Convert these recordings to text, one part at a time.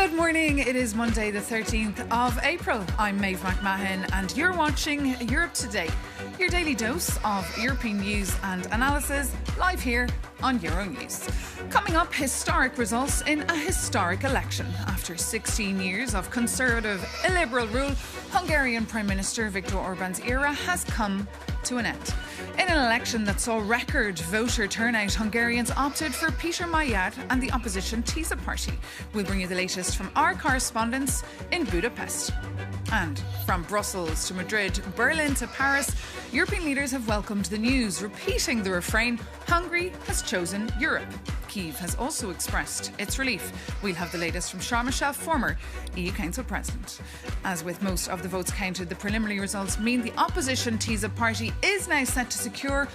Good morning. It is Monday, the 13th of April. I'm Maeve McMahon, and you're watching Europe Today, your daily dose of European news and analysis, live here on Euronews. Coming up, historic results in a historic election. After 16 years of conservative, illiberal rule, Hungarian Prime Minister Viktor Orbán's era has come to an end. In an election that saw record voter turnout, Hungarians opted for Péter Magyar and the opposition TISA party. We'll bring you the latest from our correspondents in Budapest. And from Brussels to Madrid, Berlin to Paris, European leaders have welcomed the news, repeating the refrain, Hungary has chosen Europe. Kyiv has also expressed its relief. We'll have the latest from Sharm el-Sheikh, former EU Council President. As with most of the votes counted, the preliminary results mean the opposition TISA party is now set to secure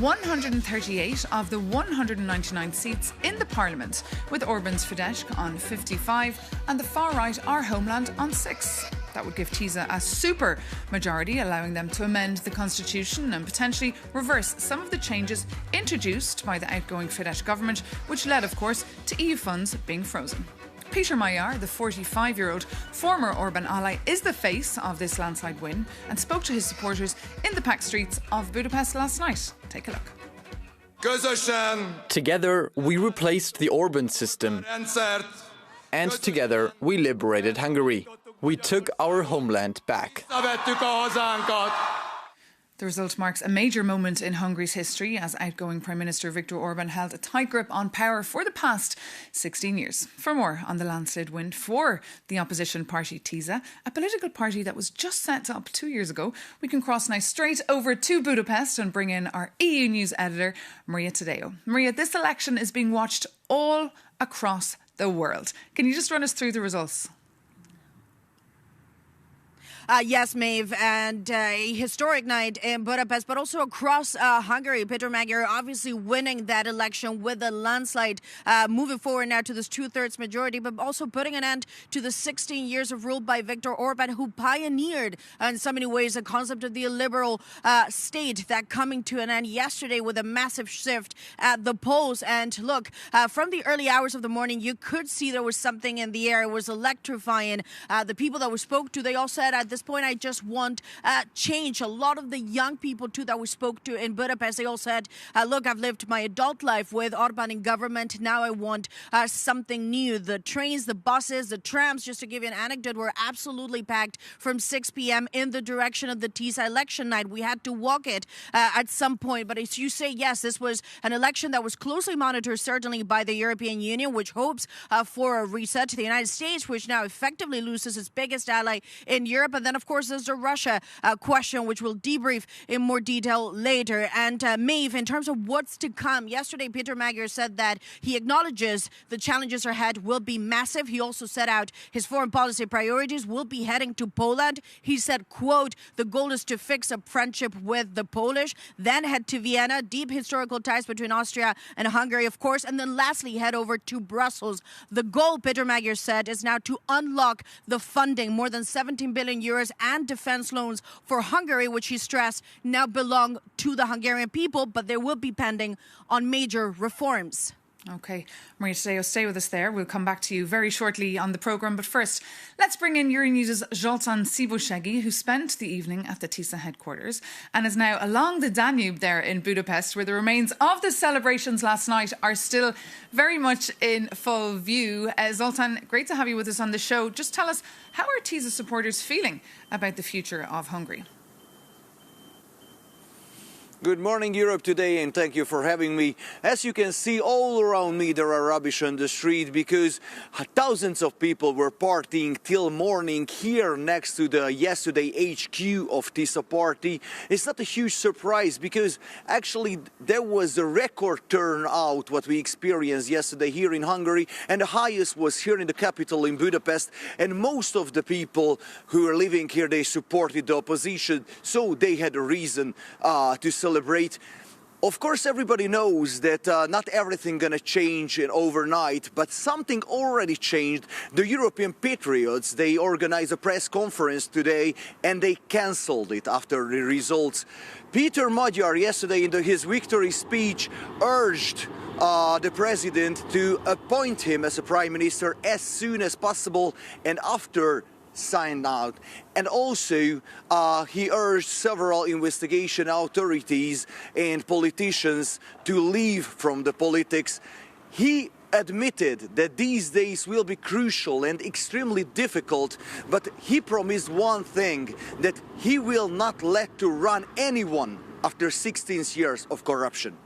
138 of the 199 seats in the parliament, with Orbán's Fidesz on 55 and the far-right Our Homeland on 6. That would give TISA a super majority, allowing them to amend the constitution and potentially reverse some of the changes introduced by the outgoing Fidesz government, which led, of course, to EU funds being frozen. Péter Magyar, the 45-year-old former Orbán ally, is the face of this landslide win and spoke to his supporters in the packed streets of Budapest last night. Take a look. Together, we replaced the Orbán system, and together we liberated Hungary. We took our homeland back. The result marks a major moment in Hungary's history as outgoing Prime Minister Viktor Orbán held a tight grip on power for the past 16 years. For more on the landslide win for the opposition party TISA, a political party that was just set up 2 years ago, we can cross now straight over to Budapest and bring in our EU News editor, Maria Tadeo. Maria, this election is being watched all across the world. Can you just run us through the results? Yes, Maeve, and a historic night in Budapest, but also across Hungary. Péter Magyar obviously winning that election with a landslide, moving forward now to this two-thirds majority, but also putting an end to the 16 years of rule by Viktor Orbán, who pioneered, in so many ways, the concept of the illiberal state, that coming to an end yesterday with a massive shift at the polls. And look, from the early hours of the morning, you could see there was something in the air. It was electrifying. The people that we spoke to, they all said at this point, I just want change. A lot of the young people, too, that we spoke to in Budapest, they all said, look, I've lived my adult life with Orbán in government. Now I want something new. The trains, the buses, the trams, just to give you an anecdote, were absolutely packed from 6 p.m. in the direction of the TISA election night. We had to walk it at some point. But as you say, yes, this was an election that was closely monitored, certainly by the European Union, which hopes for a reset. The United States, which now effectively loses its biggest ally in Europe. And then, of course, there's the Russia question, which we'll debrief in more detail later. And Maeve, in terms of what's to come, yesterday Péter Magyar said that he acknowledges the challenges ahead will be massive. He also set out his foreign policy priorities. We'll be heading to Poland. He said, quote, the goal is to fix a friendship with the Polish, then head to Vienna, deep historical ties between Austria and Hungary, of course, and then lastly head over to Brussels. The goal, Péter Magyar said, is now to unlock the funding, more than 17 billion euros and defense loans for Hungary, which he stressed now belong to the Hungarian people, but they will be pending on major reforms. OK, Maria Tadeo, stay with us there. We'll come back to you very shortly on the programme. But first, let's bring in Euronews' Zoltán Szibósegi, who spent the evening at the TISA headquarters and is now along the Danube there in Budapest, where the remains of the celebrations last night are still very much in full view. Zoltán, great to have you with us on the show. Just tell us, how are TISA supporters feeling about the future of Hungary? Good morning, Europe Today, and thank you for having me. As you can see all around me, there are rubbish on the street because thousands of people were partying till morning here next to the yesterday HQ of TISA party. It's not a huge surprise because actually there was a record turnout what we experienced yesterday here in Hungary, and the highest was here in the capital in Budapest, and most of the people who are living here, they supported the opposition, so they had a reason to celebrate. Of course, everybody knows that not everything gonna change overnight, but something already changed. The European Patriots, they organized a press conference today and they cancelled it after the results. Péter Magyar yesterday in his victory speech urged the president to appoint him as a prime minister as soon as possible and after signed out. And also he urged several investigation authorities and politicians to leave from the politics. He admitted that these days will be crucial and extremely difficult, but he promised one thing, that he will not let to run anyone after 16 years of corruption.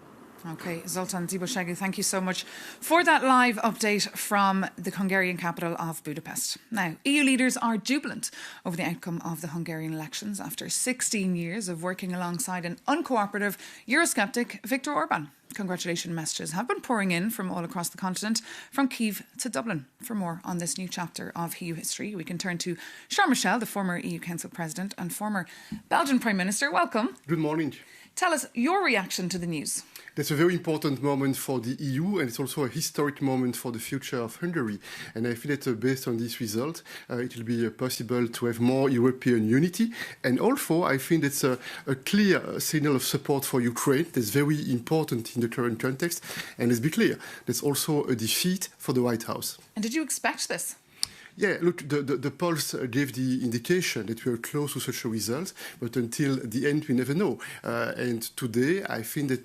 Okay, Zoltán Zibosegu, thank you so much for that live update from the Hungarian capital of Budapest. Now, EU leaders are jubilant over the outcome of the Hungarian elections after 16 years of working alongside an uncooperative Eurosceptic Viktor Orbán. Congratulation messages have been pouring in from all across the continent, from Kyiv to Dublin. For more on this new chapter of EU history, we can turn to Charles Michel, the former EU Council President and former Belgian Prime Minister. Welcome. Good morning. Tell us your reaction to the news. That's a very important moment for the EU, and it's also a historic moment for the future of Hungary. And I feel that based on this result, it will be possible to have more European unity. And also, I think it's a clear signal of support for Ukraine. That's very important in the current context. And let's be clear, that's also a defeat for the White House. And did you expect this? Yeah, look, the polls gave the indication that we are close to such a result, but until the end, we never know. And today, I think that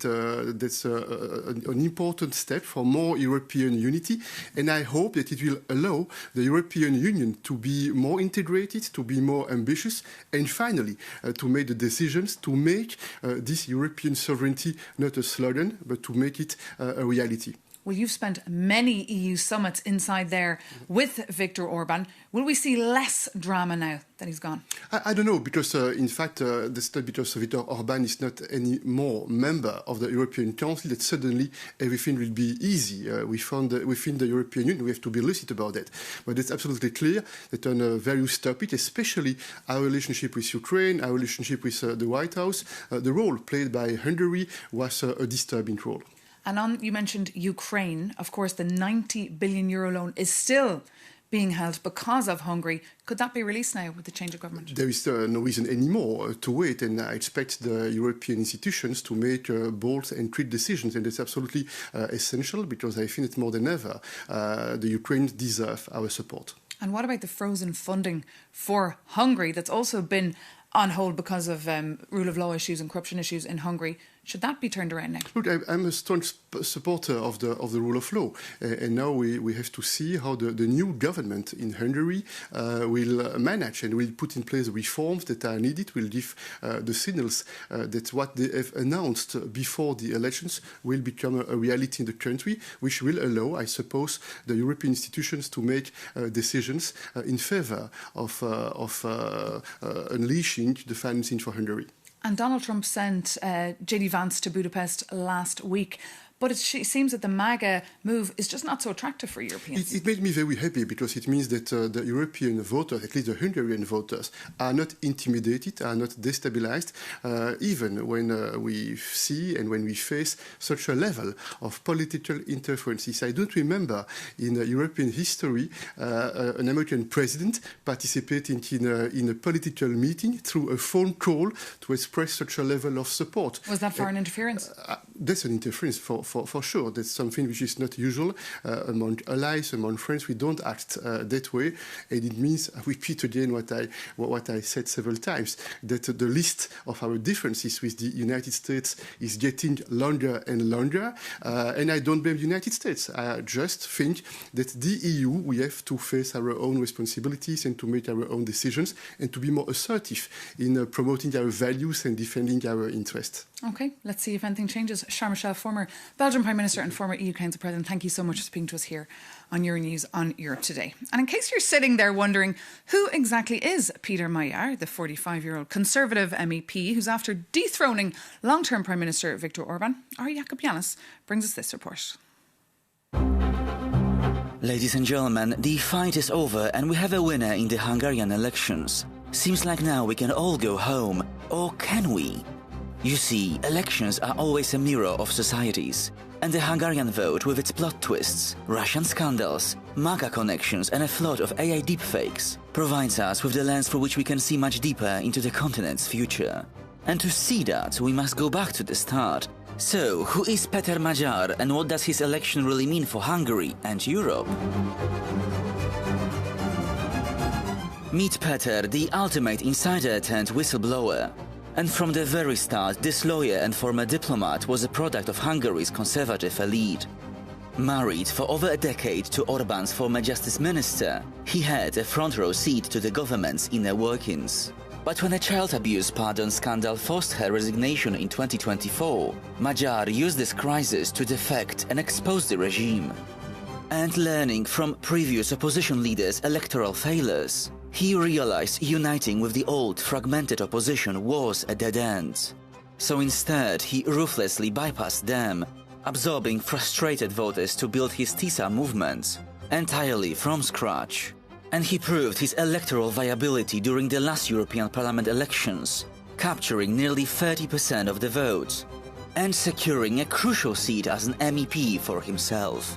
that's an important step for more European unity, and I hope that it will allow the European Union to be more integrated, to be more ambitious, and finally, to make the decisions to make this European sovereignty not a slogan, but to make it a reality. Well, you've spent many EU summits inside there with Viktor Orbán. Will we see less drama now that he's gone? I don't know, because in fact, that's not because Viktor Orbán is not any more member of the European Council that suddenly everything will be easy. We found that within the European Union, we have to be lucid about that. But it's absolutely clear that on various topics, especially our relationship with Ukraine, our relationship with the White House, the role played by Hungary was a disturbing role. And you mentioned Ukraine. Of course, the 90 billion euro loan is still being held because of Hungary. Could that be released now with the change of government? There is no reason anymore to wait, and I expect the European institutions to make bold and quick decisions, and it's absolutely essential, because I think that more than ever, the Ukrainians deserve our support. And what about the frozen funding for Hungary that's also been on hold because of rule of law issues and corruption issues in Hungary? Should that be turned around now? Look, I'm a strong supporter of the rule of law, and now we have to see how the new government in Hungary will manage and will put in place reforms that are needed, will give the signals that what they have announced before the elections will become a reality in the country, which will allow, I suppose, the European institutions to make decisions in favor of unleashing the financing for Hungary. And Donald Trump sent J.D. Vance to Budapest last week. But it seems that the MAGA move is just not so attractive for Europeans. It made me very happy, because it means that the European voters, at least the Hungarian voters, are not intimidated, are not destabilized, even when we see and when we face such a level of political interferences. I don't remember in European history an American president participating in a political meeting through a phone call to express such a level of support. Was that foreign interference? That's an interference for sure. That's something which is not usual among allies, among friends. We don't act that way, and it means, I repeat again what I said several times, that the list of our differences with the United States is getting longer and longer, and I don't blame the United States. I just think that the EU, we have to face our own responsibilities and to make our own decisions and to be more assertive in promoting our values and defending our interests. OK, let's see if anything changes. Charles Michel, former Belgian Prime Minister and former EU Council President, thank you so much for speaking to us here on Euronews on Europe Today. And in case you're sitting there wondering who exactly is Péter Magyar, the 45-year-old Conservative MEP who's after dethroning long-term Prime Minister Viktor Orbán, our Jakub Janis brings us this report. Ladies and gentlemen, the fight is over and we have a winner in the Hungarian elections. Seems like now we can all go home. Or can we? You see, elections are always a mirror of societies. And the Hungarian vote, with its plot twists, Russian scandals, MAGA connections and a flood of AI deepfakes, provides us with the lens through which we can see much deeper into the continent's future. And to see that, we must go back to the start. So, who is Péter Magyar and what does his election really mean for Hungary and Europe? Meet Péter, the ultimate insider turned whistleblower. And from the very start, this lawyer and former diplomat was a product of Hungary's conservative elite. Married for over a decade to Orbán's former justice minister, he had a front-row seat to the government's inner workings. But when a child abuse pardon scandal forced her resignation in 2024, Magyar used this crisis to defect and expose the regime. And learning from previous opposition leaders' electoral failures, he realized uniting with the old, fragmented opposition was a dead end. So instead, he ruthlessly bypassed them, absorbing frustrated voters to build his TISA movement, entirely from scratch. And he proved his electoral viability during the last European Parliament elections, capturing nearly 30% of the vote, and securing a crucial seat as an MEP for himself.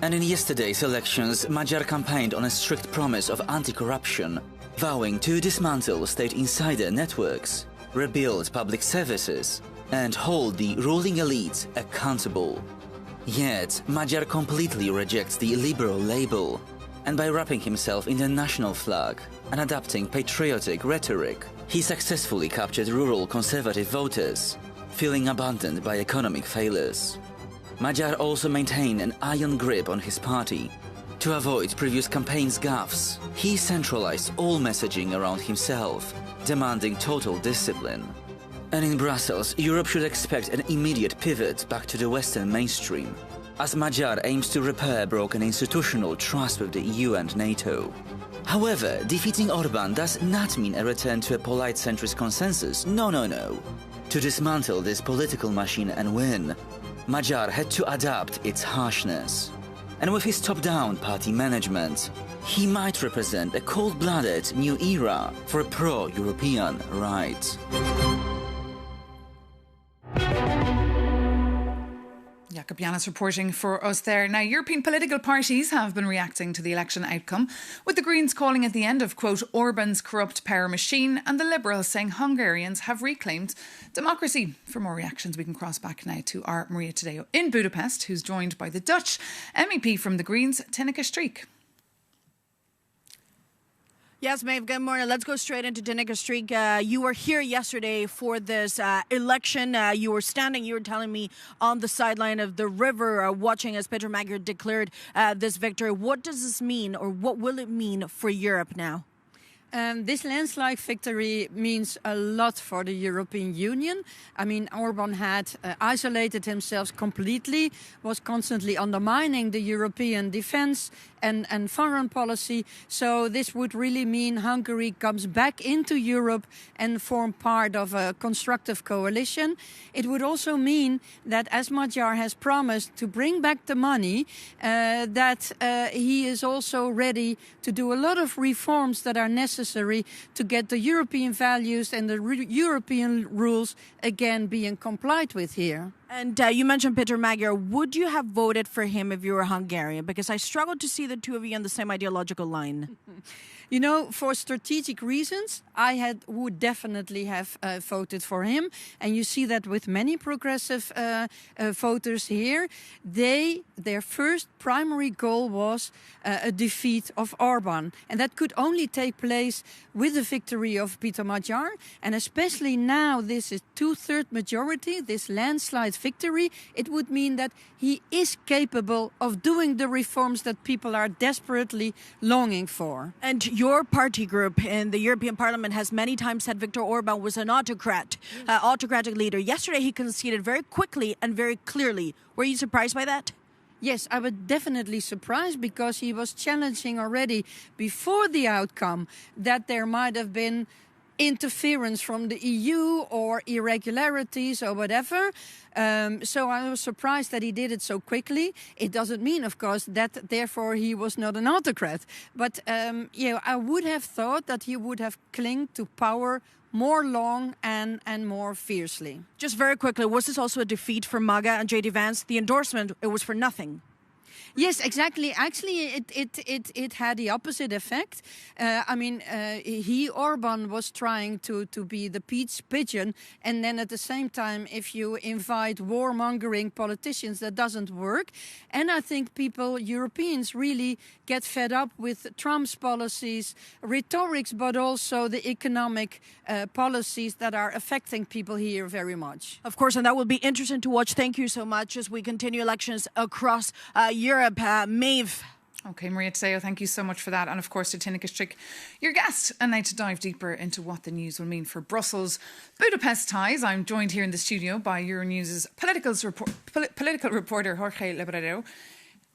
And in yesterday's elections, Magyar campaigned on a strict promise of anti-corruption, vowing to dismantle state insider networks, rebuild public services, and hold the ruling elite accountable. Yet, Magyar completely rejects the liberal label, and by wrapping himself in the national flag and adapting patriotic rhetoric, he successfully captured rural conservative voters, feeling abandoned by economic failures. Magyar also maintained an iron grip on his party. To avoid previous campaigns' gaffes, he centralized all messaging around himself, demanding total discipline. And in Brussels, Europe should expect an immediate pivot back to the Western mainstream, as Magyar aims to repair broken institutional trust with the EU and NATO. However, defeating Orbán does not mean a return to a polite centrist consensus. No. To dismantle this political machine and win, Magyar had to adapt its harshness. And with his top-down party management, he might represent a cold-blooded new era for pro-European right. Jakob Janis reporting for us there. Now, European political parties have been reacting to the election outcome, with the Greens calling it the end of, quote, Orbán's corrupt power machine, and the Liberals saying Hungarians have reclaimed democracy. For more reactions, we can cross back now to our Maria Tadeo in Budapest, who's joined by the Dutch MEP from the Greens, Tineke Streek. Yes, Maeve, good morning. Let's go straight into Tineke Streek. You were here yesterday for this election. You were standing, you were telling me, on the sideline of the river watching as Péter Magyar declared this victory. What does this mean, or what will it mean for Europe now? This landslide victory means a lot for the European Union. I mean, Orbán had isolated himself completely, was constantly undermining the European defense and foreign policy. So this would really mean Hungary comes back into Europe and form part of a constructive coalition. It would also mean that, as Magyar has promised to bring back the money, that he is also ready to do a lot of reforms that are necessary to get the European values and the European rules again being complied with here. And you mentioned Péter Magyar. Would you have voted for him if you were Hungarian? Because I struggled to see the two of you on the same ideological line. You know, for strategic reasons, I would definitely have voted for him. And you see that with many progressive voters here. Their first primary goal was a defeat of Orbán. And that could only take place with the victory of Péter Magyar. And especially now, this is 2/3 majority, this landslide victory. It would mean that he is capable of doing the reforms that people are desperately longing for. And your party group in the European Parliament has many times said Viktor Orbán was an autocratic leader. Yesterday he conceded very quickly and very clearly. Were you surprised by that? Yes, I was definitely surprised, because he was challenging already before the outcome that there might have been interference from the EU or irregularities or whatever. So I was surprised that he did it so quickly. It doesn't mean, of course, that therefore he was not an autocrat. But I would have thought that he would have clung to power more long and more fiercely. Just very quickly, was this also a defeat for MAGA and JD Vance? The endorsement, it was for nothing. Yes, exactly. Actually, it had the opposite effect. Orbán was trying to be the peace pigeon, and then at the same time, if you invite warmongering politicians, that doesn't work. And I think Europeans really get fed up with Trump's policies, rhetorics, but also the economic policies that are affecting people here very much. Of course, and that will be interesting to watch. Thank you so much as we continue elections across Europe. Maeve. Okay, Maria Tadeo, thank you so much for that. And of course, to Tinnick Strick, your guest. And now to dive deeper into what the news will mean for Brussels' Budapest ties, I'm joined here in the studio by Euronews' political reporter Jorge Lebrero.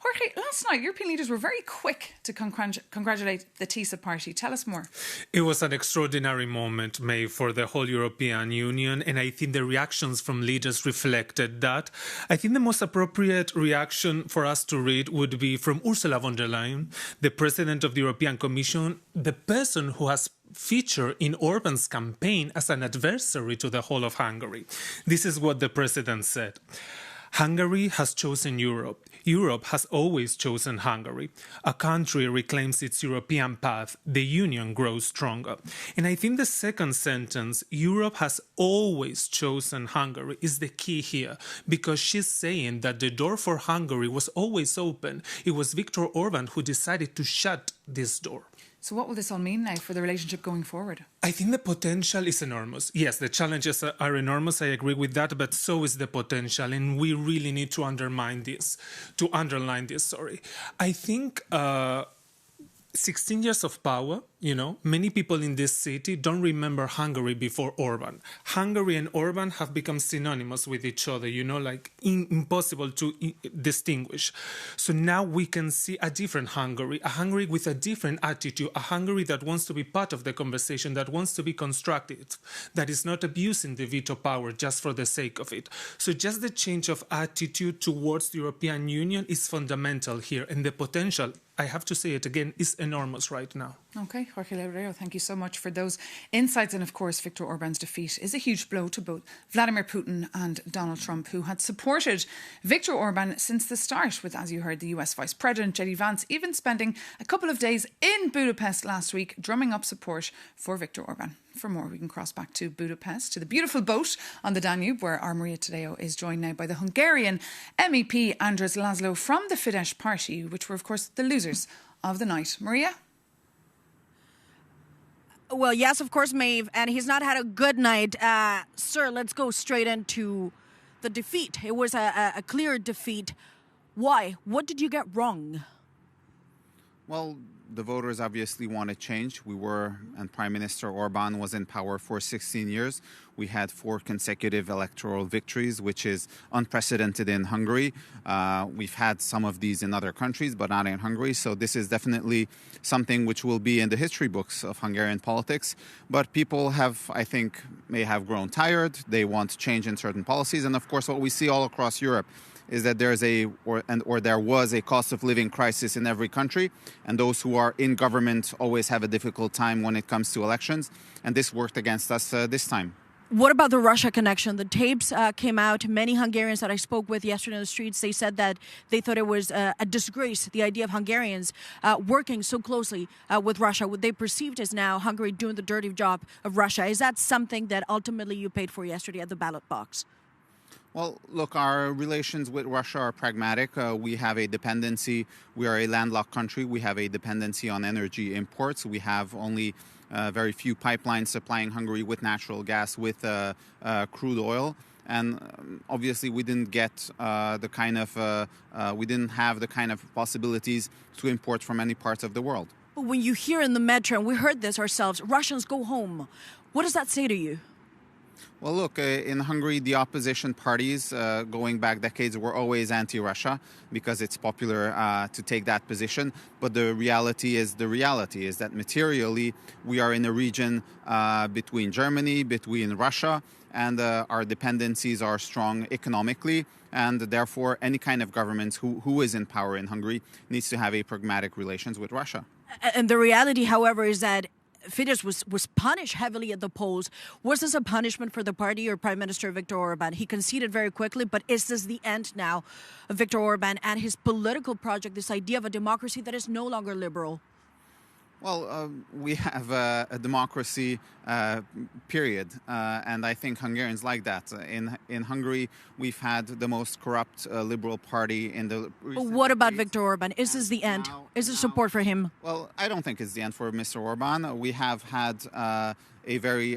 Jorge, last night European leaders were very quick to congratulate the TISA party. Tell us more. It was an extraordinary moment, May, for the whole European Union, and I think the reactions from leaders reflected that. I think the most appropriate reaction for us to read would be from Ursula von der Leyen, the President of the European Commission, the person who has featured in Orbán's campaign as an adversary to the whole of Hungary. This is what the President said. Hungary has chosen Europe. Europe has always chosen Hungary. A country reclaims its European path. The Union grows stronger. And I think the second sentence, Europe has always chosen Hungary, is the key here, because she's saying that the door for Hungary was always open. It was Viktor Orbán who decided to shut this door. So what will this all mean now for the relationship going forward? I think the potential is enormous. Yes, the challenges are enormous. I agree with that, but so is the potential, and we really need to underline this. I think 16 years of power, many people in this city don't remember Hungary before Orbán. Hungary and Orbán have become synonymous with each other, impossible to distinguish. So now we can see a different Hungary, a Hungary with a different attitude, a Hungary that wants to be part of the conversation, that wants to be constructive, that is not abusing the veto power just for the sake of it. So just the change of attitude towards the European Union is fundamental here, and the potential, I have to say it again, is enormous right now. Okay, Jorge Lebrero, thank you so much for those insights. And of course, Viktor Orbán's defeat is a huge blow to both Vladimir Putin and Donald Trump, who had supported Viktor Orbán since the start, with, as you heard, the US Vice President J.D. Vance even spending a couple of days in Budapest last week, drumming up support for Viktor Orbán. For more, we can cross back to Budapest, to the beautiful boat on the Danube, where our Maria Tadeo is joined now by the Hungarian MEP András László from the Fidesz party, which were, of course, the losers of the night. Maria? Well, yes, of course, Maeve, and he's not had a good night. Sir, let's go straight into the defeat. It was a clear defeat. Why? What did you get wrong? Well, the voters obviously wanted change. And Prime Minister Orbán was in power for 16 years. We had 4 consecutive electoral victories, which is unprecedented in Hungary. We've had some of these in other countries, but not in Hungary. So this is definitely something which will be in the history books of Hungarian politics. But people may have grown tired. They want change in certain policies. And of course, what we see all across Europe is that there was a cost of living crisis in every country, and those who are in government always have a difficult time when it comes to elections, and this worked against us this time. What about the Russia connection? The tapes came out. Many Hungarians that I spoke with yesterday in the streets, they said that they thought it was a disgrace, the idea of Hungarians working so closely with Russia. What they perceived as now Hungary doing the dirty job of Russia. Is that something that ultimately you paid for yesterday at the ballot box? Well, look, our relations with Russia are pragmatic. We have a dependency. We are a landlocked country. We have a dependency on energy imports. We have only very few pipelines supplying Hungary with natural gas, with crude oil. And obviously, we didn't get we didn't have the kind of possibilities to import from any parts of the world. But when you hear in the metro, and we heard this ourselves, Russians go home, what does that say to you? Well, look, in Hungary, the opposition parties going back decades were always anti-Russia because it's popular to take that position. But the reality is that materially we are in a region between Germany, between Russia, and our dependencies are strong economically. And therefore, any kind of government who is in power in Hungary needs to have a pragmatic relations with Russia. And the reality, however, is that Fidesz was punished heavily at the polls. Was this a punishment for the party or Prime Minister Viktor Orbán? He conceded very quickly, but is this the end now of Viktor Orbán and his political project, this idea of a democracy that is no longer liberal? Well, we have a democracy, period, and I think Hungarians like that. In Hungary, we've had the most corrupt liberal party in the recent What about decades. Viktor Orbán? Is this the end? Is there support for him? Well, I don't think it's the end for Mr. Orbán. We have had a very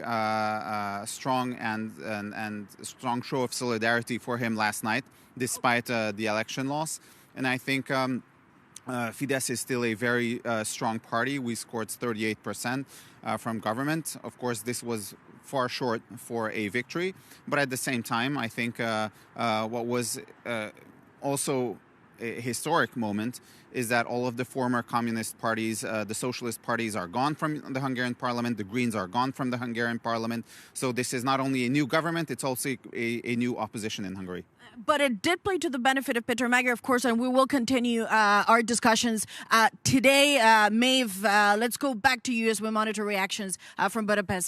strong and strong show of solidarity for him last night, despite the election loss. And I think Fidesz is still a very strong party. We scored 38% from government. Of course, this was far short for a victory. But at the same time, I think what was also a historic moment is that all of the former communist parties, the socialist parties are gone from the Hungarian parliament. The Greens are gone from the Hungarian parliament. So this is not only a new government, it's also a new opposition in Hungary. But it did play to the benefit of Péter Magyar, of course, and we will continue our discussions today. Maeve, let's go back to you as we monitor reactions from Budapest.